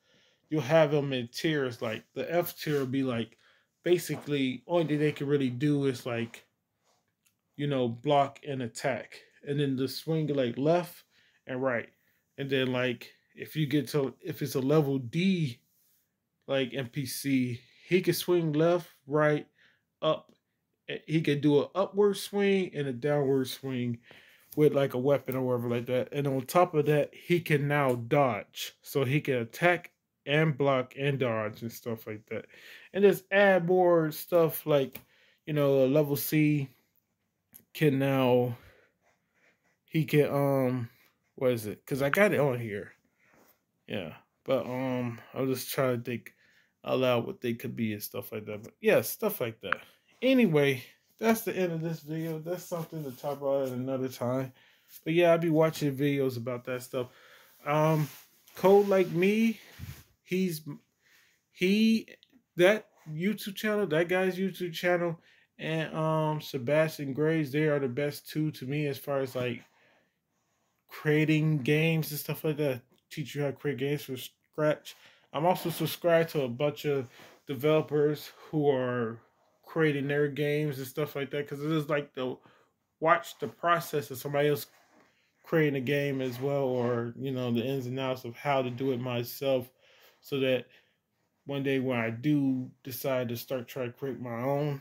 You'll have them in tiers. Like the F tier will be like basically only thing they can really do is like block and attack, and then the swing like left and right, and then like if it's a level D like NPC, he can swing left, right, up. He can do an upward swing and a downward swing with like a weapon or whatever like that. And on top of that, he can now dodge, so he can attack and block and dodge and stuff like that. And just add more stuff like a level C can now he can what is it? Because I got it on here. Yeah. But I'll just try to think aloud what they could be and stuff like that. But yeah, stuff like that. Anyway, that's the end of this video. That's something to talk about at another time. But yeah, I'll be watching videos about that stuff. Um, Code Like Me, he's he that YouTube channel, that guy's YouTube channel, and Sebastian Graves, they are the best two to me as far as like creating games and stuff like that. Teach you how to create games from scratch. I'm also subscribed to a bunch of developers who are creating their games and stuff like that because it is like the watch the process of somebody else creating a game as well, or you know the ins and outs of how to do it myself, so that one day when I do decide to start trying to create my own,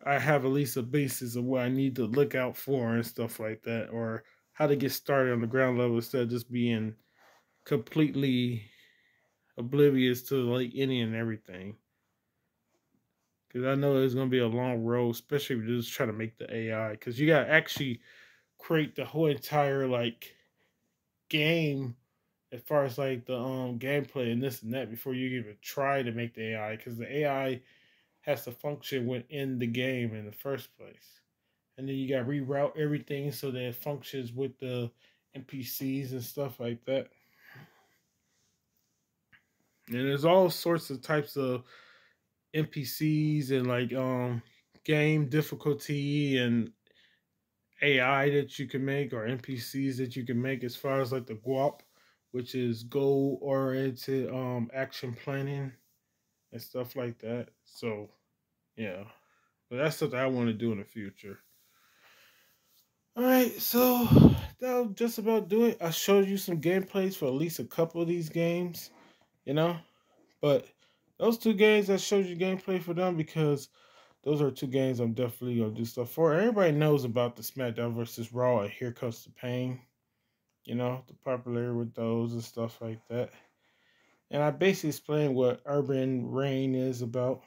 I have at least a basis of what I need to look out for and stuff like that, or how to get started on the ground level instead of just being completely oblivious to like any and everything. Because I know it's gonna be a long road, especially if you're just trying to make the AI. Because you gotta actually create the whole entire like game as far as like the gameplay and this and that before you even try to make the AI. Because the AI has to function within the game in the first place. And then you got to reroute everything so that it functions with the NPCs and stuff like that. And there's all sorts of types of NPCs and like game difficulty and AI that you can make, or NPCs that you can make, as far as like the GUAP, which is goal oriented action planning and stuff like that. So yeah, but that's something I want to do in the future. All right, so that'll just about do it. I showed you some gameplays for at least a couple of these games, you know. But those two games I showed you gameplay for them because those are two games I'm definitely gonna do stuff for. Everybody knows about the SmackDown versus Raw and Here Comes the Pain, you know, the popularity with those and stuff like that. And I basically explained what Urban Reign is about.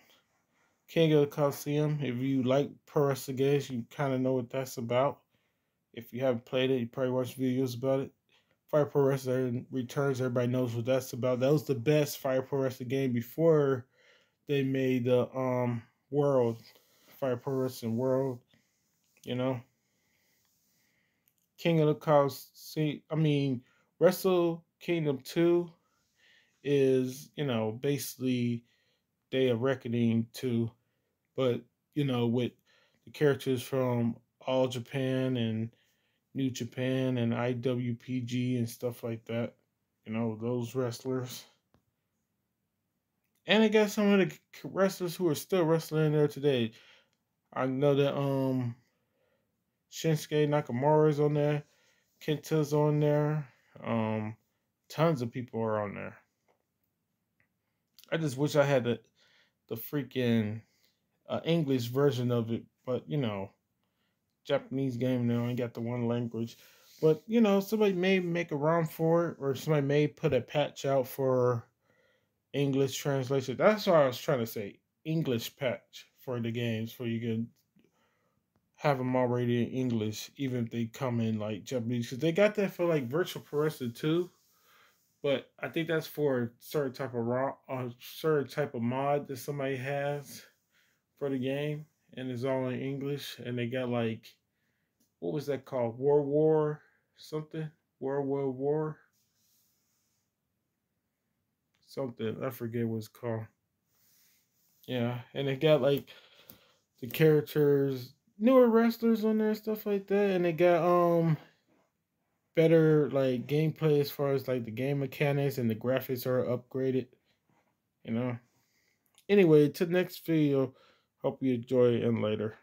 King of the Coliseum. If you like pro wrestling games, you kind of know what that's about. If you haven't played it, you probably watched videos about it. Fire Pro Wrestling Returns, everybody knows what that's about. That was the best Fire Pro Wrestling game before they made the World, Fire Pro Wrestling World, you know. King of the Coliseum, Wrestle Kingdom 2 is, you know, basically Day of Reckoning 2, but, you know, with the characters from All Japan and New Japan and IWPG and stuff like that. You know, those wrestlers. And I got some of the wrestlers who are still wrestling there today. I know that Shinsuke Nakamura's on there, Kenta's on there. Tons of people are on there. I just wish I had the freaking English version of it, but you know, Japanese game now ain't got the one language. But you know, somebody may make a ROM for it, or somebody may put a patch out for English translation. That's what I was trying to say. English patch for the games, for you can have them already in English, even if they come in like Japanese. Because they got that for like Virtual Pro Wrestling too. But I think that's for a certain type of certain type of mod that somebody has for the game, and it's all in English. And they got like, what was that called? War something? War something. I forget what it's called. Yeah, and they got like the characters, newer wrestlers on there and stuff like that, and they got better like gameplay as far as like the game mechanics, and the graphics are upgraded. You know. Anyway, to the next video. Hope you enjoy it, and later.